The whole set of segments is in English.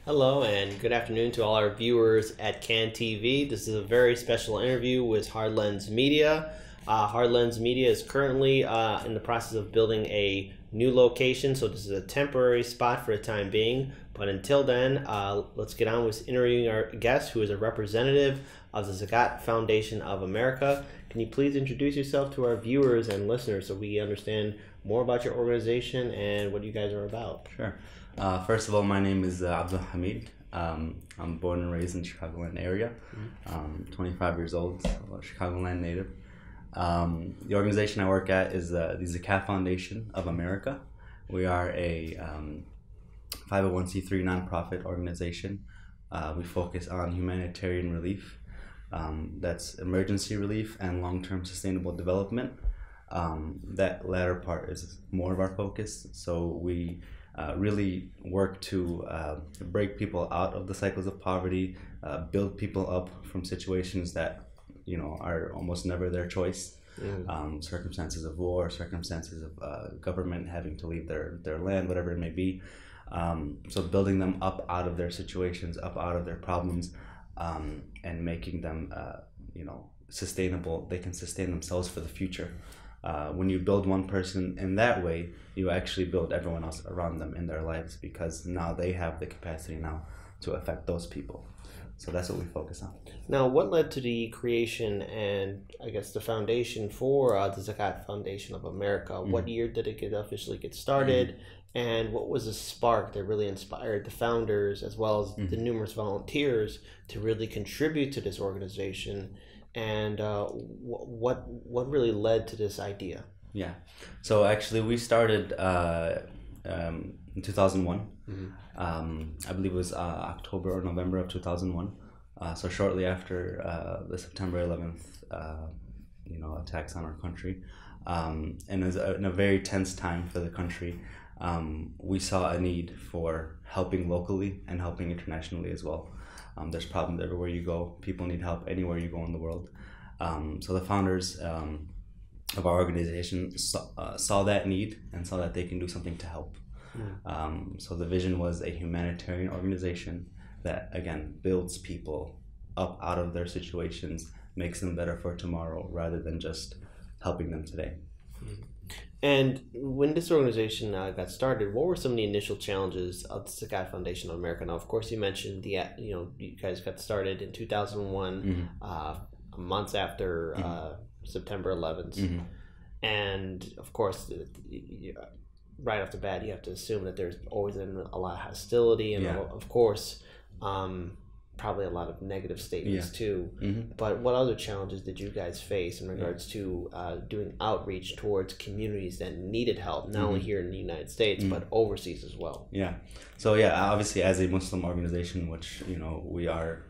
Hello and good afternoon to all our viewers at CAN TV. This is a very special interview with Hard Lens Media. Hard Lens Media is currently in the process of building a new location, so this is a temporary spot for the time being. But until then, let's get on with interviewing our guest, who is a representative of the Zakat Foundation of America. Can you please introduce yourself to our viewers and listeners so we understand more about your organization and what you guys are about? Sure. First of all, my name is Abdelhamid. I'm born and raised in the Chicagoland area. 25 years old, Chicagoland native. The organization I work at is the Zakat Foundation of America. We are a 501c3 nonprofit organization. We focus on humanitarian relief. That's emergency relief and long-term sustainable development. That latter part is more of our focus. So we really work to break people out of the cycles of poverty, build people up from situations that are almost never their choice. Circumstances of war, circumstances of government having to leave their land, whatever it may be. So building them up out of their situations, up out of their problems, and making them sustainable. They can sustain themselves for the future. When you build one person in that way, you actually build everyone else around them in their lives, because now they have the capacity now to affect those people. So that's what we focus on. Now, what led to the creation and I guess the foundation for the Zakat Foundation of America? What year did it officially get started? And what was the spark that really inspired the founders as well as the numerous volunteers to really contribute to this organization? And what really led to this idea? Yeah, so actually we started in 2001. I believe it was October or November of 2001. So shortly after the September 11th, attacks on our country, and it was in a very tense time for the country. We saw a need for helping locally and helping internationally as well. There's problems everywhere you go. People need help anywhere you go in the world. So the founders of our organization saw that need and saw that they can do something to help. So the vision was a humanitarian organization that, again, builds people up out of their situations, makes them better for tomorrow rather than just helping them today. And when this organization got started, what were some of the initial challenges of the Zakat Foundation of America? Now, of course, you mentioned you guys got started in 2001, months after September 11th, and of course, right off the bat, you have to assume that there's always been a lot of hostility, and of course, probably a lot of negative statements too. But what other challenges did you guys face in regards to doing outreach towards communities that needed help, not only here in the United States but overseas as well? So obviously, as a Muslim organization, which we are,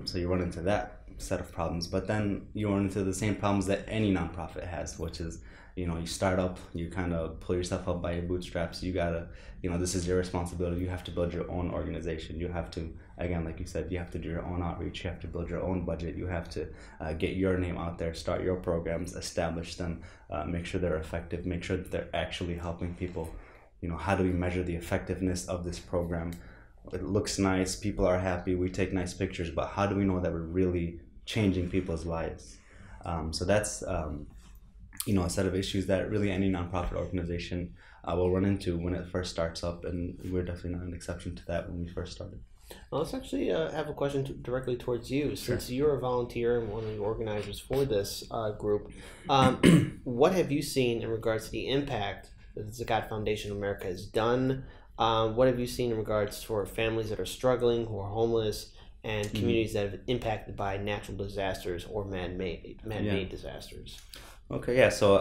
so you run into that set of problems, but then you run into the same problems that any nonprofit has, which is you start up, you kind of pull yourself up by your bootstraps. You gotta, this is your responsibility. You have to build your own organization. You have to, again, like you said, you have to do your own outreach. You have to build your own budget. You have to get your name out there, start your programs, establish them, make sure they're effective, make sure that they're actually helping people. How do we measure the effectiveness of this program? It looks nice, people are happy, we take nice pictures, but how do we know that we're really changing people's lives? So that's a set of issues that really any nonprofit organization will run into when it first starts up, and we're definitely not an exception to that when we first started. Well, let's actually have a question directly towards you. Since you're a volunteer and one of the organizers for this group, what have you seen in regards to the impact that the Zakat Foundation of America has done? What have you seen in regards for families that are struggling, who are homeless, and communities that have been impacted by natural disasters or man-made disasters? Okay, so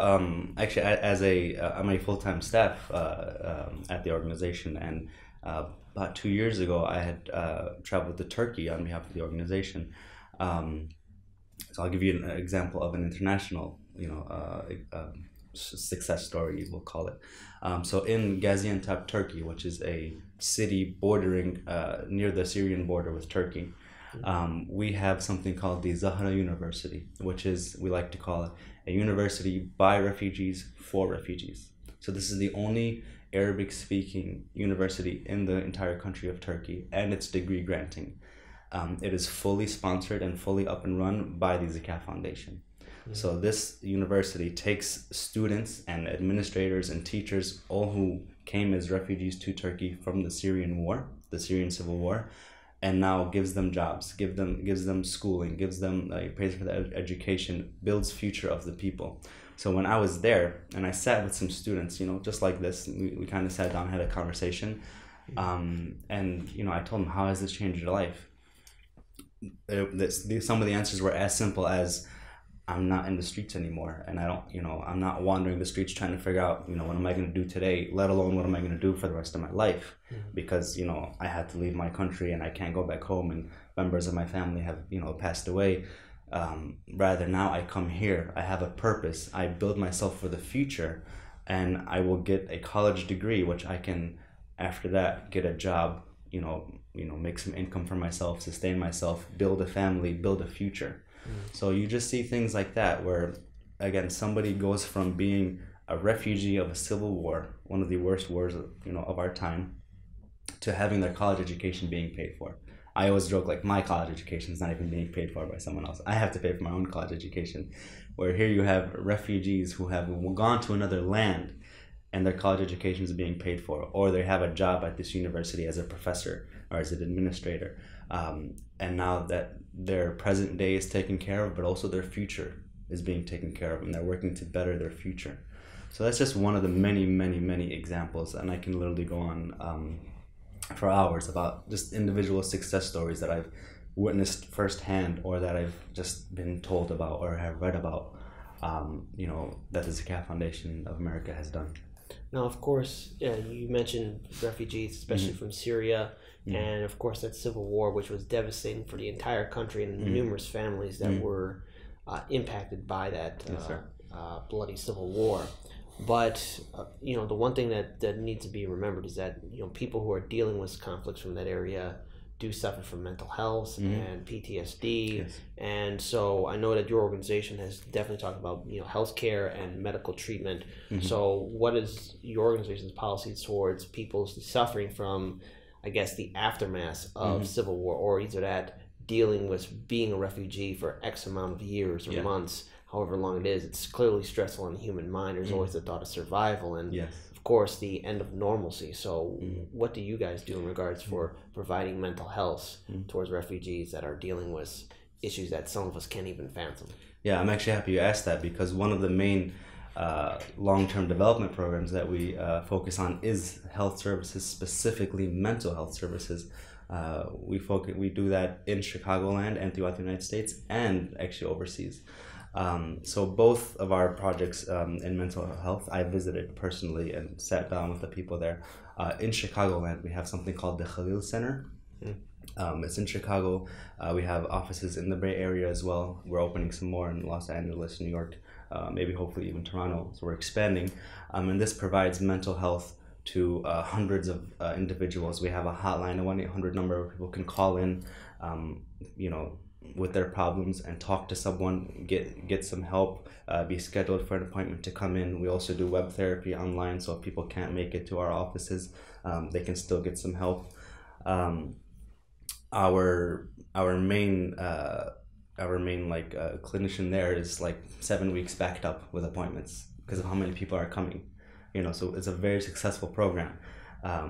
actually, I'm a full-time staff at the organization, and about 2 years ago, I had traveled to Turkey on behalf of the organization. So I'll give you an example of an international, success story, we'll call it. So in Gaziantep, Turkey, which is a city bordering near the Syrian border with Turkey, we have something called the Zahra University, which is, we like to call it, a university by refugees for refugees. So this is the only Arabic-speaking university in the entire country of Turkey, and it's degree granting. It is fully sponsored and fully up and run by the Zakat Foundation. So this university takes students and administrators and teachers, all who came as refugees to Turkey from the Syrian war, the Syrian civil war, and now gives them jobs, gives them schooling, gives them pays for their education, builds future of the people. So when I was there and I sat with some students, just like this, we kind of sat down, had a conversation, and I told them, how has this changed your life? Some of the answers were as simple as, I'm not in the streets anymore, and I don't, I'm not wandering the streets trying to figure out, what am I going to do today, let alone what am I going to do for the rest of my life, because, I had to leave my country and I can't go back home, and members of my family have, passed away. Rather, now I come here, I have a purpose, I build myself for the future, and I will get a college degree, which I can, after that, get a job, make some income for myself, sustain myself, build a family, build a future. So you just see things like that where, again, somebody goes from being a refugee of a civil war, one of the worst wars of our time, to having their college education being paid for. I always joke, like, my college education is not even being paid for by someone else. I have to pay for my own college education. Where here you have refugees who have gone to another land and their college education is being paid for, or they have a job at this university as a professor or as an administrator. And now that their present day is taken care of, but also their future is being taken care of, and they're working to better their future. So that's just one of the many, many, many examples, and I can literally go on for hours about just individual success stories that I've witnessed firsthand, or that I've just been told about or have read about, that the Zakat Foundation of America has done. Now, of course, you mentioned refugees, especially from Syria, and of course that civil war, which was devastating for the entire country and numerous families that were impacted by that bloody civil war. But the one thing that needs to be remembered is that people who are dealing with conflicts from that area do suffer from mental health and PTSD. Yes. And so I know that your organization has definitely talked about healthcare and medical treatment. So what is your organization's policy towards people suffering from, I guess, the aftermath of civil war, or either that dealing with being a refugee for X amount of years or months, however long it is? It's clearly stressful on the human mind. There's always the thought of survival and of course the end of normalcy. So what do you guys do in regards for providing mental health towards refugees that are dealing with issues that some of us can't even fathom? Yeah, I'm actually happy you asked that, because one of the main long-term development programs that we focus on is health services, specifically mental health services. We do that in Chicagoland and throughout the United States, and actually overseas. So both of our projects in mental health, I visited personally and sat down with the people there. In Chicagoland, we have something called the Khalil Center. It's in Chicago. We have offices in the Bay Area as well. We're opening some more in Los Angeles, New York, maybe hopefully even Toronto. So we're expanding. And this provides mental health to hundreds of individuals. We have a hotline, a 1-800 number where people can call in, with their problems and talk to someone, get some help, be scheduled for an appointment to come in. We also do web therapy online, so if people can't make it to our offices, they can still get some help. Our main clinician there is like 7 weeks backed up with appointments because of how many people are coming. So it's a very successful program.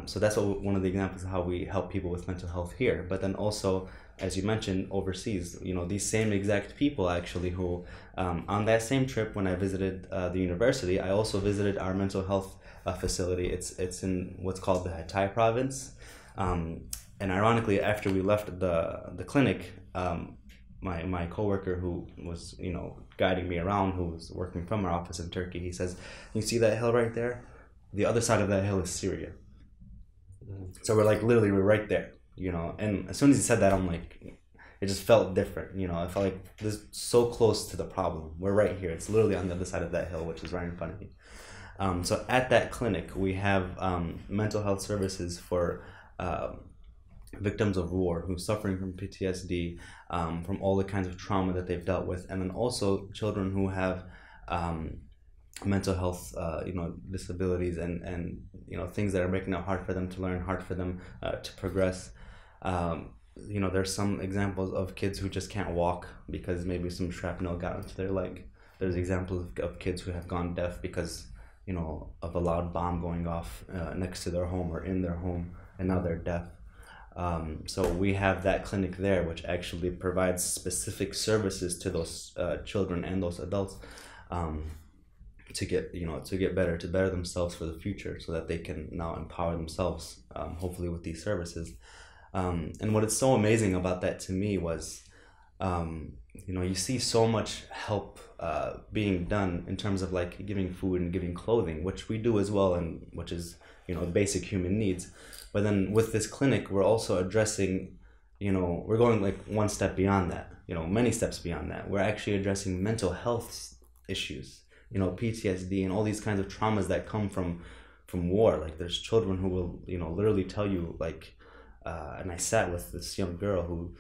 So that's one of the examples of how we help people with mental health here. But then also, as you mentioned, overseas, these same exact people actually who, on that same trip when I visited the university, I also visited our mental health facility. It's in what's called the Hatay province. And ironically, after we left the clinic, my coworker who was, guiding me around, who was working from our office in Turkey, he says, "You see that hill right there? The other side of that hill is Syria." So we're we're right there, and as soon as he said that, I'm like, it just felt different, I felt like this is so close to the problem. We're right here. It's literally on the other side of that hill, which is right in front of me. So at that clinic, we have mental health services for victims of war who's suffering from PTSD, from all the kinds of trauma that they've dealt with, and then also children who have mental health, disabilities and things that are making it hard for them to learn, hard for them to progress. There's some examples of kids who just can't walk because maybe some shrapnel got into their leg. There's examples of kids who have gone deaf because of a loud bomb going off next to their home or in their home, and now they're deaf. So we have that clinic there, which actually provides specific services to those children and those adults to get better, to better themselves for the future, so that they can now empower themselves, hopefully with these services. And what is so amazing about that to me was, you see so much help being done in terms of like giving food and giving clothing, which we do as well, and which is basic human needs. But then with this clinic, we're also addressing, we're going like one step beyond that, many steps beyond that. We're actually addressing mental health issues, PTSD and all these kinds of traumas that come from war. Like there's children who will, literally tell you like, and I sat with this young girl who,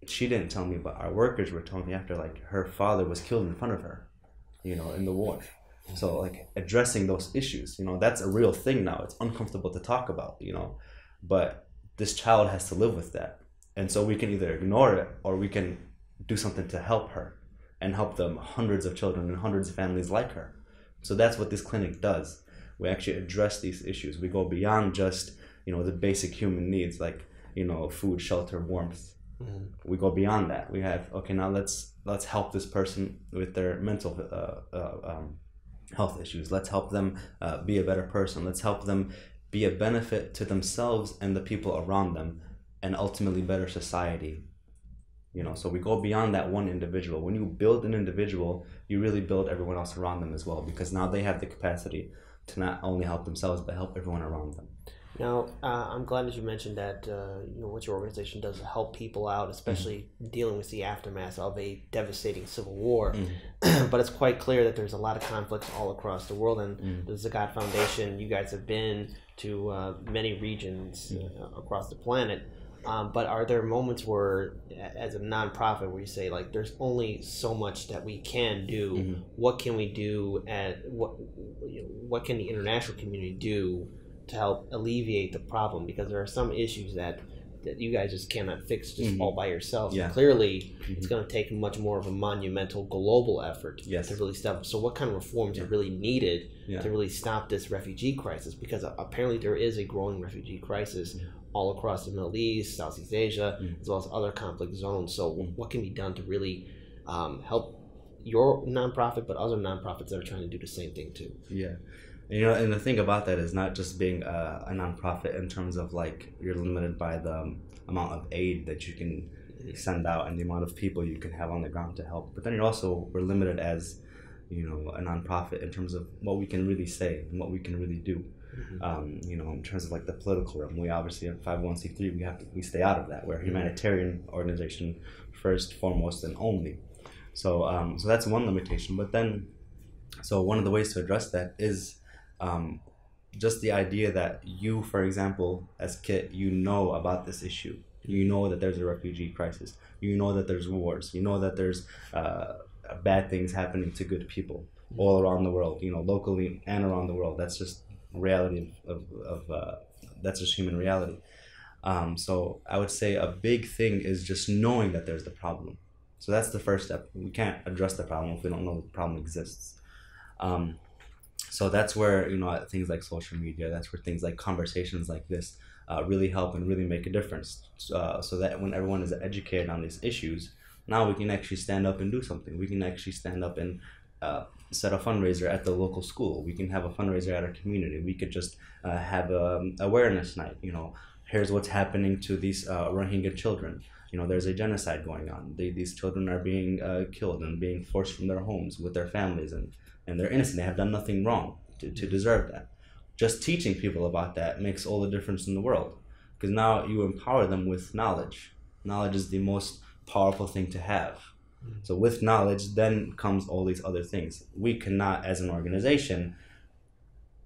she didn't tell me, but our workers were telling me after, like her father was killed in front of her, in the war. So like addressing those issues, that's a real thing now. It's uncomfortable to talk about, but this child has to live with that. And so we can either ignore it or we can do something to help her and help them hundreds of children and hundreds of families like her. So that's what this clinic does. We actually address these issues. We go beyond just, the basic human needs like, food, shelter, warmth. Mm-hmm. We go beyond that. We have, okay, now let's help this person with their mental health issues. Let's help them be a better person. Let's help them be a benefit to themselves and the people around them, and ultimately better society. So we go beyond that one individual. When you build an individual, you really build everyone else around them as well, because now they have the capacity to not only help themselves but help everyone around them. Now, I'm glad that you mentioned that what your organization does to help people out, especially dealing with the aftermath of a devastating civil war. But it's quite clear that there's a lot of conflicts all across the world, and the Zakat Foundation, you guys have been to many regions across the planet. But are there moments where, as a nonprofit, where you say, like, there's only so much that we can do? What can we do, and what can the international community do to help alleviate the problem? Because there are some issues that you guys just cannot fix just all by yourselves. Yeah. Clearly, it's going to take much more of a monumental global effort to really stop. So what kind of reforms are really needed to really stop this refugee crisis? Because apparently there is a growing refugee crisis all across the Middle East, Southeast Asia, as well as other conflict zones. So what can be done to really help your nonprofit, but other nonprofits that are trying to do the same thing too? Yeah. And the thing about that is not just being a nonprofit in terms of like you're limited by the amount of aid that you can send out and the amount of people you can have on the ground to help. But then we're limited as, a nonprofit in terms of what we can really say and what we can really do. In terms of like the political realm, we obviously at 501c3 we stay out of that. We're a humanitarian organization first, foremost, and only. So that's one limitation. But then, so one of the ways to address that is just the idea that you, for example, as Kit, about this issue. That there's a refugee crisis. That there's wars. That there's bad things happening to good people all around the world. Locally and around the world. That's just reality that's just human reality. So I would say a big thing is just knowing that there's the problem. So that's the first step. We can't address the problem if we don't know the problem exists. So that's where, things like social media, that's where things like conversations like this really help and really make a difference. So that when everyone is educated on these issues, now we can actually stand up and do something. We can actually stand up and set a fundraiser at the local school. We can have a fundraiser at our community. We could just have a awareness night. Here's what's happening to these Rohingya children. There's a genocide going on. These children are being killed and being forced from their homes with their families, and they're innocent. They have done nothing wrong to deserve that. Just teaching people about that makes all the difference in the world, because now you empower them with knowledge. Knowledge is the most powerful thing to have. So with knowledge, then comes all these other things. We cannot, as an organization,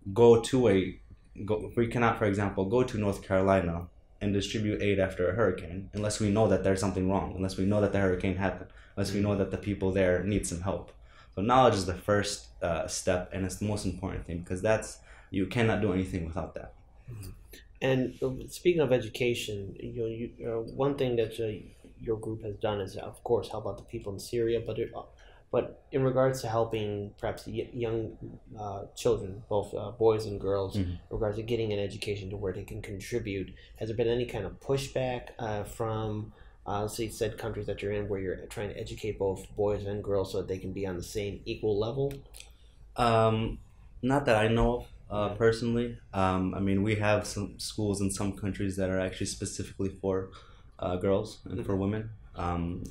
we cannot, for example, go to North Carolina and distribute aid after a hurricane unless we know that there's something wrong, unless we know that the hurricane happened, unless we know that the people there need some help. So knowledge is the first step, and it's the most important thing, because you cannot do anything without that. And speaking of education, one thing that your group has done is, of course, help out the people in Syria, but in regards to helping perhaps young children, both boys and girls, in regards to getting an education to where they can contribute, has there been any kind of pushback from, let's say, said countries that you're in, where you're trying to educate both boys and girls so that they can be on the same equal level? Not that I know of. Personally, I mean, we have some schools in some countries that are actually specifically for girls and for women.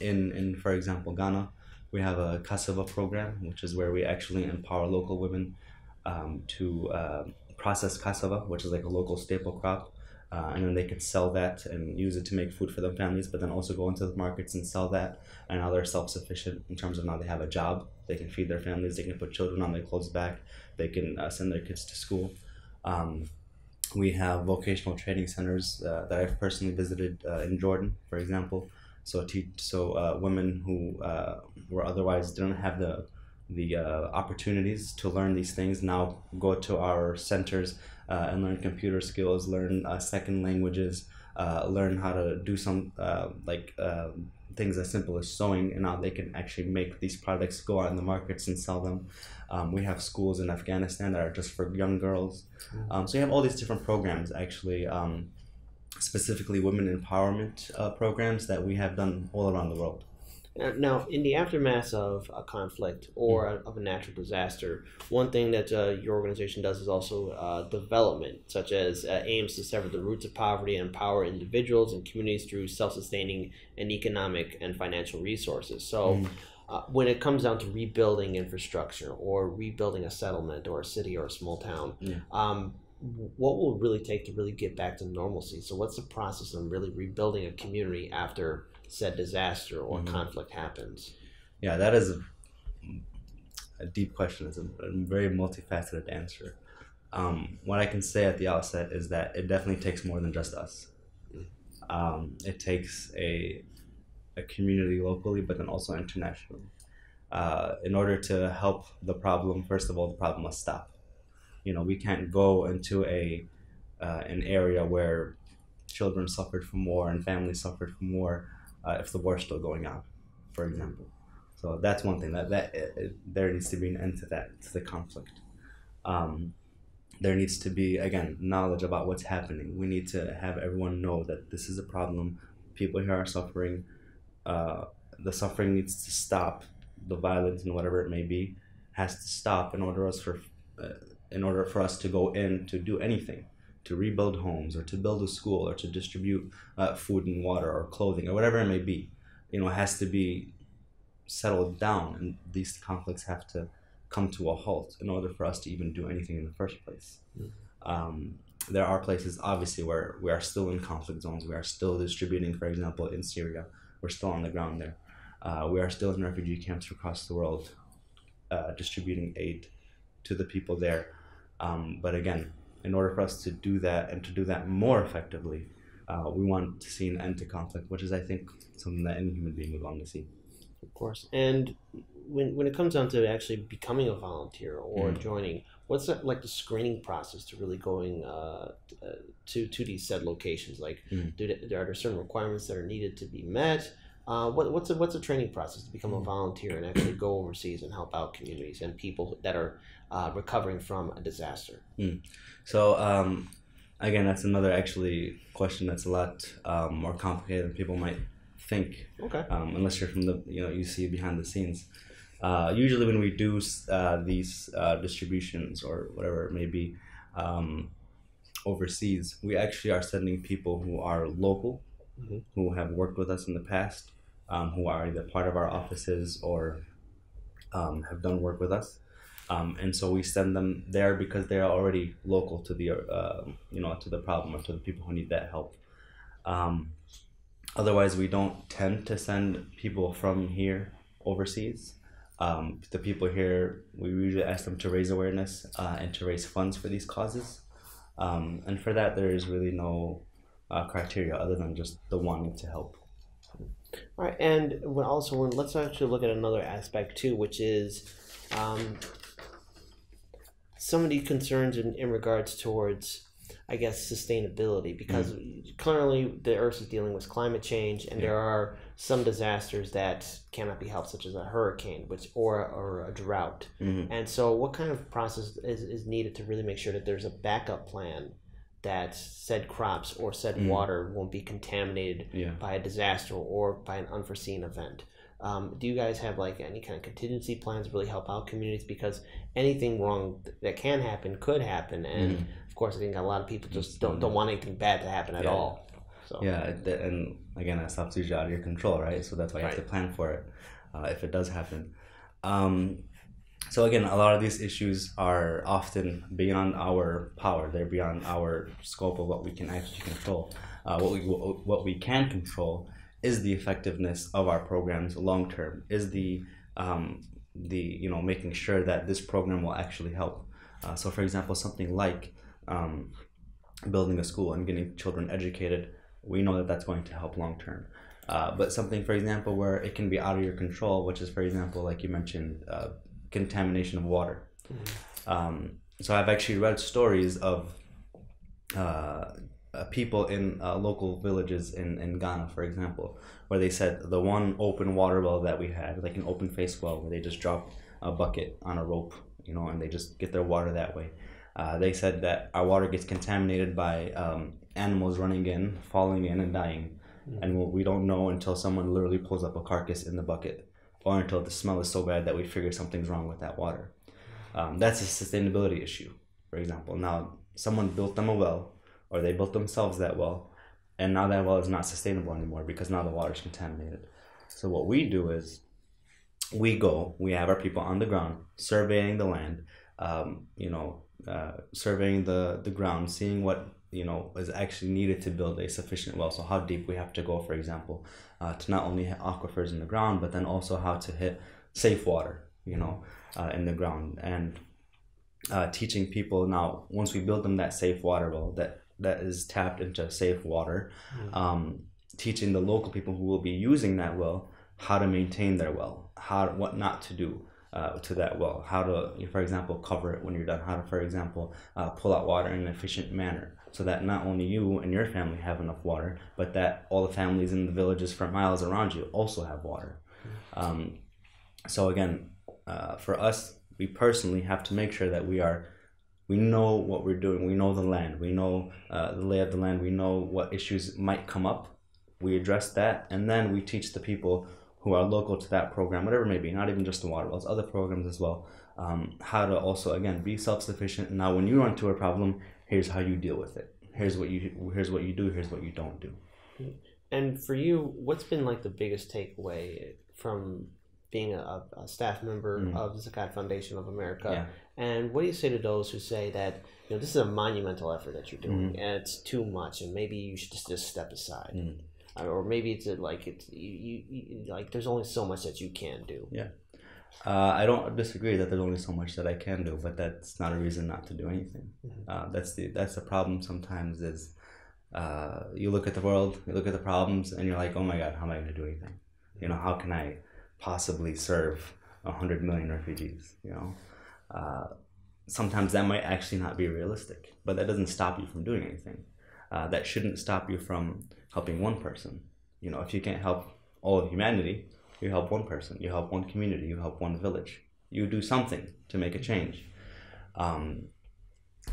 In for example, Ghana, we have a cassava program, which is where we actually empower local women to process cassava, which is like a local staple crop, and then they could sell that and use it to make food for their families, but then also go into the markets and sell that. And now they're self-sufficient in terms of now they have a job, they can feed their families, they can put children on their clothes back, they can send their kids to school. We have vocational training centers that I've personally visited in Jordan, for example. So women who were otherwise didn't have the opportunities to learn these things now go to our centers and learn computer skills, learn second languages, learn how to do some things as simple as sewing, and now they can actually make these products, go out in the markets and sell them. We have schools in Afghanistan that are just for young girls. So you have all these different programs, actually, specifically women empowerment programs that we have done all around the world. Now, in the aftermath of a conflict or of a natural disaster, one thing that your organization does is also development, such as aims to sever the roots of poverty and empower individuals and communities through self-sustaining and economic and financial resources. So when it comes down to rebuilding infrastructure or rebuilding a settlement or a city or a small town, what will it really take to really get back to normalcy? So what's the process of really rebuilding a community after said disaster or conflict happens? Yeah, that is a deep question. It's a very multifaceted answer. What I can say at the outset is that it definitely takes more than just us. It takes a community locally, but then also internationally. In order to help the problem, first of all, the problem must stop. We can't go into an area where children suffered from war and families suffered from war if the war is still going on, for example. So that's one thing, that there needs to be an end to that, to the conflict. There needs to be, again, knowledge about what's happening. We need to have everyone know that this is a problem. People here are suffering. The suffering needs to stop. The violence and whatever it may be has to stop in order for us to go in to do anything, to rebuild homes or to build a school or to distribute food and water or clothing or whatever it may be. It has to be settled down, and these conflicts have to come to a halt in order for us to even do anything in the first place. There are places, obviously, where we are still in conflict zones. We are still distributing, for example, in Syria. We're still on the ground there. We are still in refugee camps across the world, distributing aid to the people there. But again, in order for us to do that and to do that more effectively, we want to see an end to conflict, which is, I think, something that any human being would want to see. Of course. And when it comes down to actually becoming a volunteer or joining, what's that, like the screening process to really going to these said locations? Like, are there certain requirements that are needed to be met? What's a training process to become a volunteer and actually go overseas and help out communities and people that are recovering from a disaster? So again, that's another actually question that's a lot more complicated than people might think. Okay. Unless you're from you see behind the scenes. Usually when we do these distributions or whatever it may be overseas, we actually are sending people who are local, who have worked with us in the past, who are either part of our offices or have done work with us. And so we send them there because they are already local to the to the problem or to the people who need that help. Otherwise, we don't tend to send people from here overseas. The people here, we usually ask them to raise awareness and to raise funds for these causes. And for that, there is really no criteria other than just the wanting to help. All right, and let's actually look at another aspect too, which is um, some of the concerns in regards towards, I guess, sustainability, because currently the Earth is dealing with climate change, and there are some disasters that cannot be helped, such as a hurricane, or a drought. And so what kind of process is needed to really make sure that there's a backup plan, that said crops or said water won't be contaminated by a disaster or by an unforeseen event? Do you guys have like any kind of contingency plans to really help out communities? Because anything wrong that can happen could happen, and of course I think a lot of people just don't want anything bad to happen at all. So and again, that stuff's usually out of your control, right? So that's why you have to plan for it if it does happen. So again, a lot of these issues are often beyond our power. They're beyond our scope of what we can actually control. What we can control is the effectiveness of our programs long term. Is the making sure that this program will actually help. So for example, something like building a school and getting children educated, we know that that's going to help long term. But something, for example, where it can be out of your control, which is, for example, like you mentioned, contamination of water. So I've actually read stories of people in local villages in Ghana, for example, where they said the one open water well that we had, like an open face well, where they just drop a bucket on a rope, and they just get their water that way. They said that our water gets contaminated by animals running in, falling in, and dying. And we don't know until someone literally pulls up a carcass in the bucket, or until the smell is so bad that we figure something's wrong with that water. That's a sustainability issue, for example. Now, someone built them a well, or they built themselves that well, and now that well is not sustainable anymore because now the water is contaminated. So what we do is we have our people on the ground surveying the land, surveying the ground, seeing what is actually needed to build a sufficient well. So how deep we have to go, for example, to not only hit aquifers in the ground, but then also how to hit safe water, in the ground. And teaching people now, once we build them that safe water well, that is tapped into safe water, teaching the local people who will be using that well how to maintain their well, what not to do to that well, how to, for example, cover it when you're done, how to, for example, pull out water in an efficient manner, so that not only you and your family have enough water, but that all the families in the villages for miles around you also have water. So again, for us, we personally have to make sure that we know what we're doing. We know the land. We know the lay of the land. We know what issues might come up. We address that, and then we teach the people who are local to that program, whatever it may be, not even just the water wells, other programs as well, how to also, again, be self-sufficient. Now, when you run into a problem, here's how you deal with it. Here's what you do. Here's what you don't do. And for you, what's been like the biggest takeaway from being a staff member of the Zakat Foundation of America? And what do you say to those who say that this is a monumental effort that you're doing, and it's too much, and maybe you should just step aside, or maybe it's like there's only so much that you can do? I don't disagree that there's only so much that I can do, but that's not a reason not to do anything. That's the problem sometimes is you look at the world, you look at the problems, and you're like, oh my God, how am I going to do anything? How can I possibly serve 100 million refugees? Sometimes that might actually not be realistic, but that doesn't stop you from doing anything. That shouldn't stop you from helping one person. If you can't help all of humanity, you help one person, you help one community, you help one village. You do something to make a change.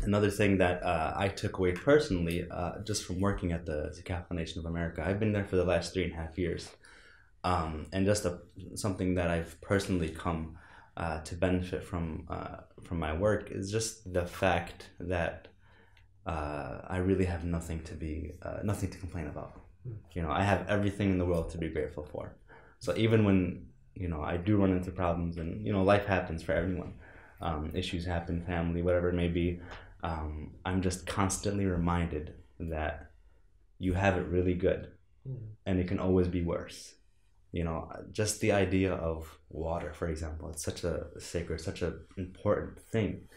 Another thing that I took away personally, just from working at the Zakat Foundation of America, I've been there for the last 3.5 years. And just something that I've personally come to benefit from my work is just the fact that I really have nothing to complain about. I have everything in the world to be grateful for. So even when I do run into problems, and life happens for everyone, issues happen, family, whatever it may be, I'm just constantly reminded that you have it really good, and it can always be worse. Just the idea of water, for example, it's such a sacred, such an important thing.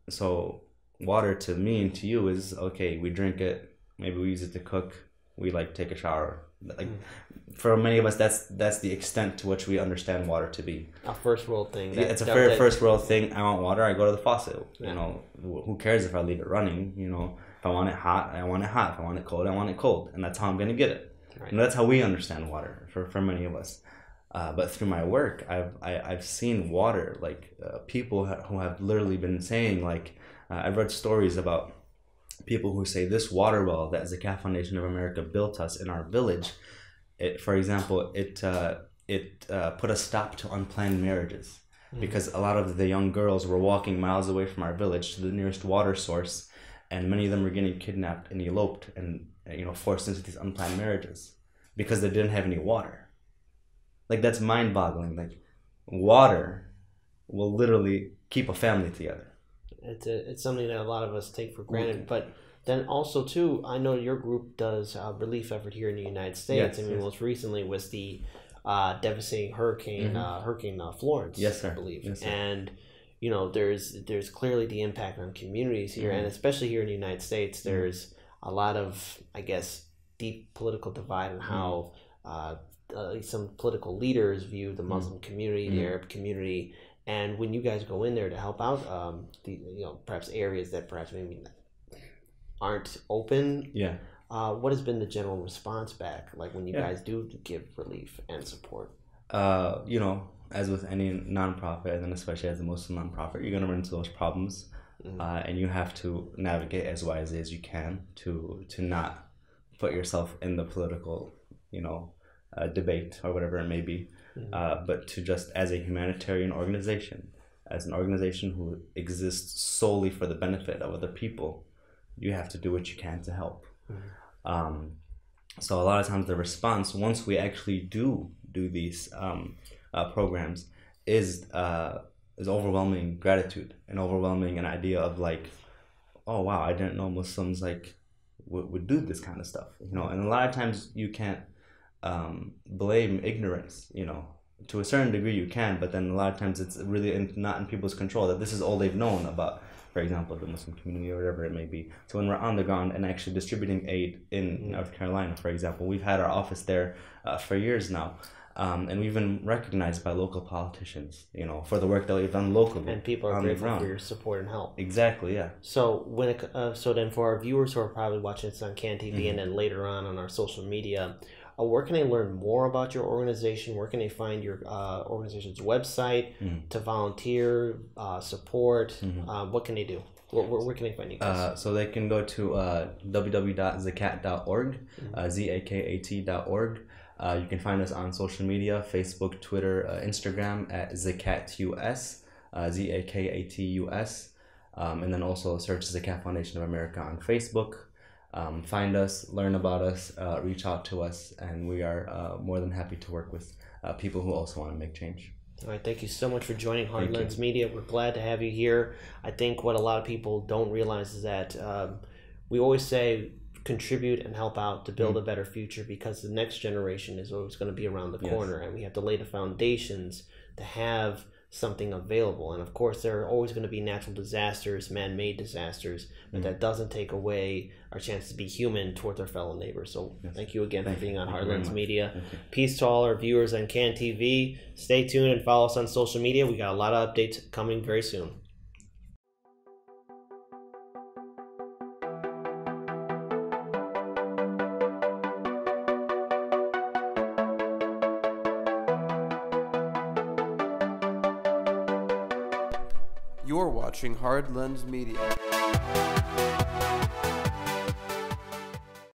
So water to me and to you is, okay, we drink it, maybe we use it to cook, we like take a shower. Like for many of us, that's the extent to which we understand water to be. A first world thing. It's a very first world thing. I want water, I go to the faucet. You know, who cares if I leave it running? You know, if I want it hot, I want it hot. If I want it cold, I want it cold, and that's how I'm gonna get it. Right. And that's how we understand water for many of us. But through my work, I've seen water, like people who have literally been saying, like, I've read stories about people who say this water well that Zakat Foundation of America built us in our village, for example, it put a stop to unplanned marriages, because a lot of the young girls were walking miles away from our village to the nearest water source, and many of them were getting kidnapped and eloped and, you know, forced into these unplanned marriages because they didn't have any water. Like, that's mind-boggling. Like, water will literally keep a family together. It's something that a lot of us take for granted. But then also, too, I know your group does a relief effort here in the United States. Yes, I mean, most recently was the devastating hurricane Florence, yes, sir. I believe. Yes, sir. And, you know, there's clearly the impact on communities here. And especially here in the United States, there's a lot of, I guess, deep political divide in how some political leaders view the Muslim community, the Arab community, and when you guys go in there to help out, perhaps areas that perhaps maybe aren't open, what has been the general response back, like when you guys do give relief and support? You know, as with any nonprofit, and then especially as a Muslim nonprofit, you're gonna run into those problems, and you have to navigate as wisely as you can to not put yourself in the political, you know, debate or whatever it may be, but to just, as a humanitarian organization, as an organization who exists solely for the benefit of other people, you have to do what you can to help. So a lot of times the response, once we actually do these programs, is overwhelming gratitude and overwhelming an idea of like, oh wow, I didn't know Muslims like would do this kind of stuff, you know. And a lot of times you can't blame ignorance, you know. To a certain degree you can, but then a lot of times it's really not in people's control, that this is all they've known about, for example, the Muslim community or whatever it may be. So when we're on the ground and actually distributing aid in North Carolina, for example, we've had our office there for years now, and we've been recognized by local politicians, you know, for the work that we've done locally. And people are grateful for your support and help. Exactly, yeah. So so then for our viewers who are probably watching this on CAN TV and then later on our social media, where can they learn more about your organization? Where can they find your organization's website to volunteer, support? What can they do? Where can they find you guys? So they can go to www.zakat.org, zakat.org. You can find us on social media, Facebook, Twitter, Instagram at ZakatUS, ZAKATUS. And then also search Zakat Foundation of America on Facebook. Find us, learn about us, reach out to us, and we are more than happy to work with people who also want to make change. All right, thank you so much for joining Hard Lens Media. We're glad to have you here. I think what a lot of people don't realize is that we always say contribute and help out to build a better future, because the next generation is always going to be around the corner, and we have to lay the foundations to have something available. And of course there are always going to be natural disasters, man-made disasters, but that doesn't take away our chance to be human towards our fellow neighbors. So thank you again for being on Hard Lens Media. Peace to all our viewers on CAN TV. Stay tuned and follow us on social media. We got a lot of updates coming very soon. You're watching Hard Lens Media.